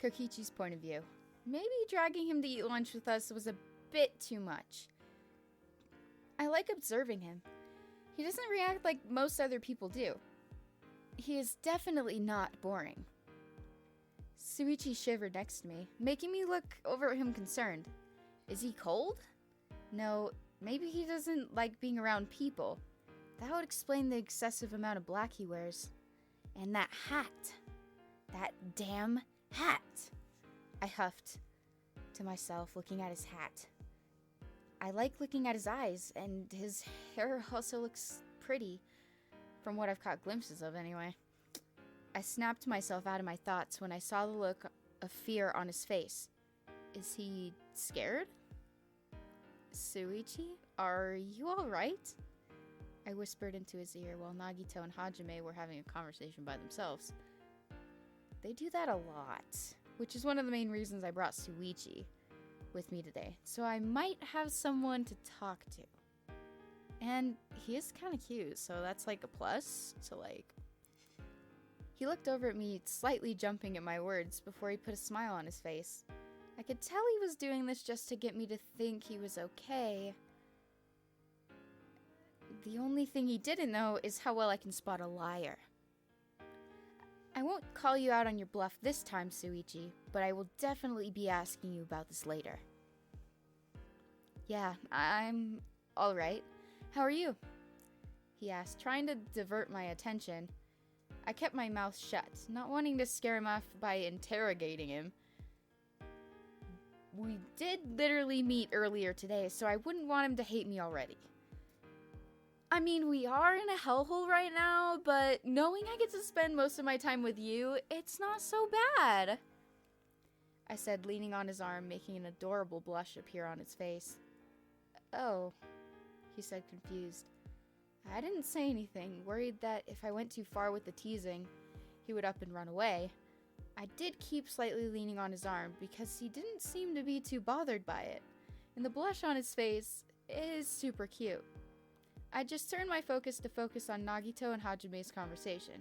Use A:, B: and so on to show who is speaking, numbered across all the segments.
A: Kokichi's point of view. Maybe dragging him to eat lunch with us was a bit too much. I like observing him. He doesn't react like most other people do. He is definitely not boring. Shuichi shivered next to me, making me look over at him concerned. Is he cold? No, maybe he doesn't like being around people. That would explain the excessive amount of black he wears. And that hat. That damn hat. I huffed to myself, looking at his hat. I like looking at his eyes, and his hair also looks pretty, from what I've caught glimpses of anyway. I snapped myself out of my thoughts when I saw the look of fear on his face. Is he scared? Shuichi, are you alright? I whispered into his ear while Nagito and Hajime were having a conversation by themselves. They do that a lot, which is one of the main reasons I brought Shuichi with me today, so I might have someone to talk to. And he is kind of cute, so that's like a plus to like. He looked over at me, slightly jumping at my words before he put a smile on his face. I could tell he was doing this just to get me to think he was okay. The only thing he didn't know is how well I can spot a liar. I won't call you out on your bluff this time, Shuichi, but I will definitely be asking you about this later. Yeah, I'm alright. How are you? He asked, trying to divert my attention. I kept my mouth shut, not wanting to scare him off by interrogating him. We did literally meet earlier today, so I wouldn't want him to hate me already. I mean, we are in a hellhole right now, but knowing I get to spend most of my time with you, it's not so bad. I said, leaning on his arm, making an adorable blush appear on his face. Oh, he said, confused. I didn't say anything, worried that if I went too far with the teasing, he would up and run away. I did keep slightly leaning on his arm because he didn't seem to be too bothered by it, and the blush on his face is super cute. I just turned my focus on Nagito and Hajime's conversation.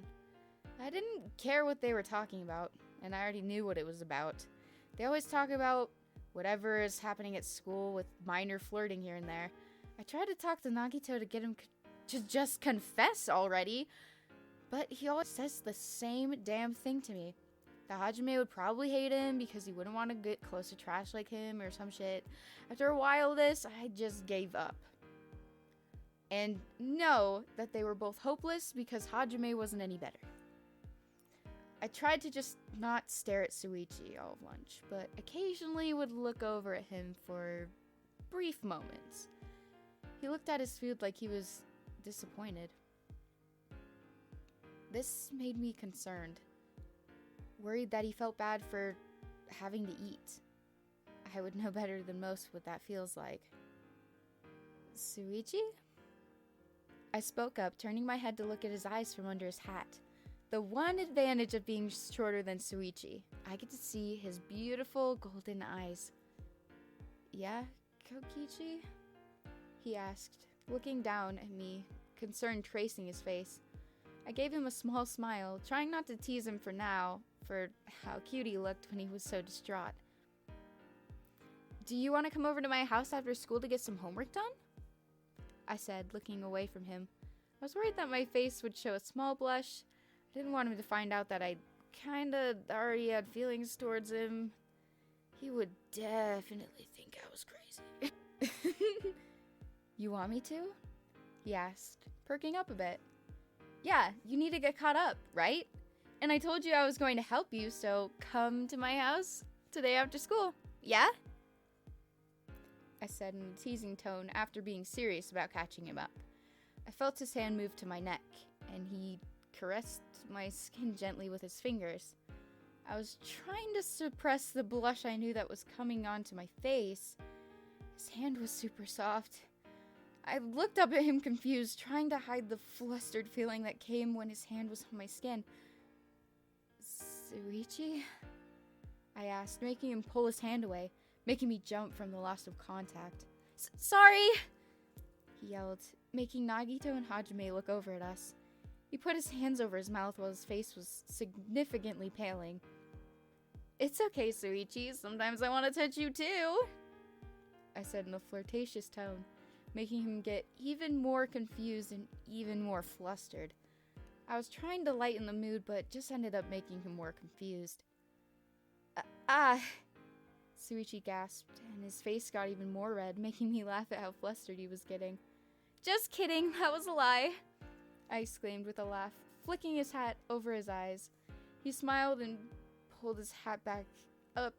A: I didn't care what they were talking about, and I already knew what it was about. They always talk about whatever is happening at school with minor flirting here and there. I tried to talk to Nagito to get him to just confess already, but he always says the same damn thing to me. That Hajime would probably hate him because he wouldn't want to get close to trash like him or some shit. After a while of this, I just gave up. And know that they were both hopeless because Hajime wasn't any better. I tried to just not stare at Shuichi all of lunch, but occasionally would look over at him for brief moments. He looked at his food like he was disappointed. This made me concerned, worried that he felt bad for having to eat. I would know better than most what that feels like. Shuichi? I spoke up, turning my head to look at his eyes from under his hat. The one advantage of being shorter than Shuichi, I get to see his beautiful golden eyes. Yeah, Kokichi? He asked, looking down at me, concern tracing his face. I gave him a small smile, trying not to tease him for now, for how cute he looked when he was so distraught. Do you want to come over to my house after school to get some homework done? I said, looking away from him. I was worried that my face would show a small blush. I didn't want him to find out that I kinda already had feelings towards him. He would definitely think I was crazy. You want me to? He asked, perking up a bit. Yeah, you need to get caught up, right? And I told you I was going to help you, so come to my house today after school, yeah? I said in a teasing tone after being serious about catching him up. I felt his hand move to my neck, and he caressed my skin gently with his fingers. I was trying to suppress the blush I knew that was coming onto my face. His hand was super soft. I looked up at him confused, trying to hide the flustered feeling that came when his hand was on my skin. Shuichi? I asked, making him pull his hand away, making me jump from the loss of contact. Sorry! He yelled, making Nagito and Hajime look over at us. He put his hands over his mouth while his face was significantly paling. It's okay, Shuichi. Sometimes I want to touch you too, I said in a flirtatious tone, making him get even more confused and even more flustered. I was trying to lighten the mood, but just ended up making him more confused. Shuichi gasped, and his face got even more red, making me laugh at how flustered he was getting. Just kidding, that was a lie, I exclaimed with a laugh, flicking his hat over his eyes. He smiled and pulled his hat back up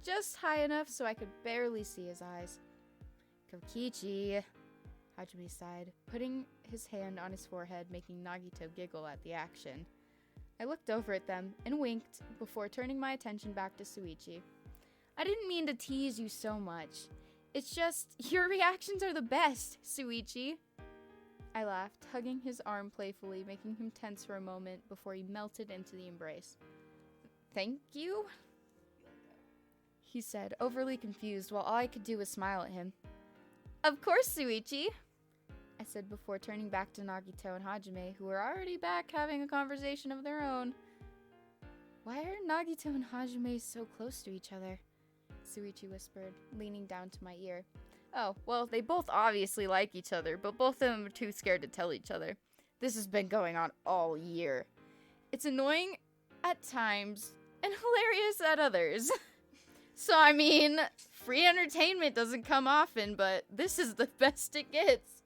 A: just high enough so I could barely see his eyes. Kokichi, Hajime sighed, putting his hand on his forehead, making Nagito giggle at the action. I looked over at them and winked before turning my attention back to Shuichi. I didn't mean to tease you so much. It's just, your reactions are the best, Shuichi. I laughed, hugging his arm playfully, making him tense for a moment before he melted into the embrace. Thank you? He said, overly confused, while all I could do was smile at him. Of course, Shuichi, I said before turning back to Nagito and Hajime, who were already back having a conversation of their own. Why are Nagito and Hajime so close to each other? Shuichi whispered, leaning down to my ear. Oh, well, they both obviously like each other, but both of them are too scared to tell each other. This has been going on all year. It's annoying at times and hilarious at others. So, I mean, free entertainment doesn't come often, but this is the best it gets,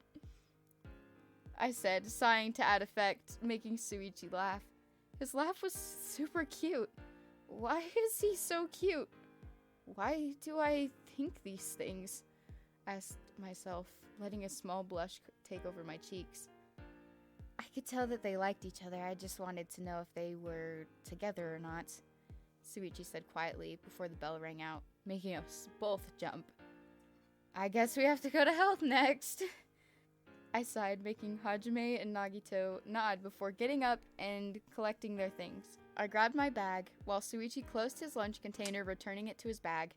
A: I said, sighing to add effect, making Shuichi laugh. His laugh was super cute. Why is he so cute? Why do I think these things? Asked myself, letting a small blush take over my cheeks. I could tell that they liked each other. I just wanted to know if they were together or not, Shuichi said quietly before the bell rang out, making us both jump. I guess we have to go to health next, I sighed, making Hajime and Nagito nod before getting up and collecting their things. I grabbed my bag, while Shuichi closed his lunch container, returning it to his bag.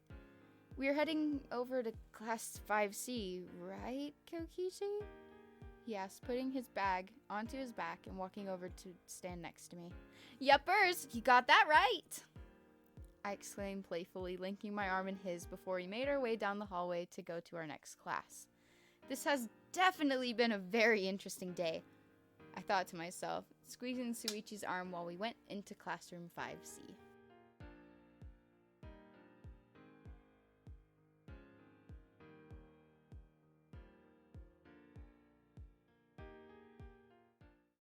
A: We are heading over to Class 5C, right, Kokichi? He asked, putting his bag onto his back and walking over to stand next to me. Yuppers, you got that right! I exclaimed playfully, linking my arm in his before we made our way down the hallway to go to our next class. This has definitely been a very interesting day, I thought to myself, squeezing Shuichi's arm while we went into classroom 5C.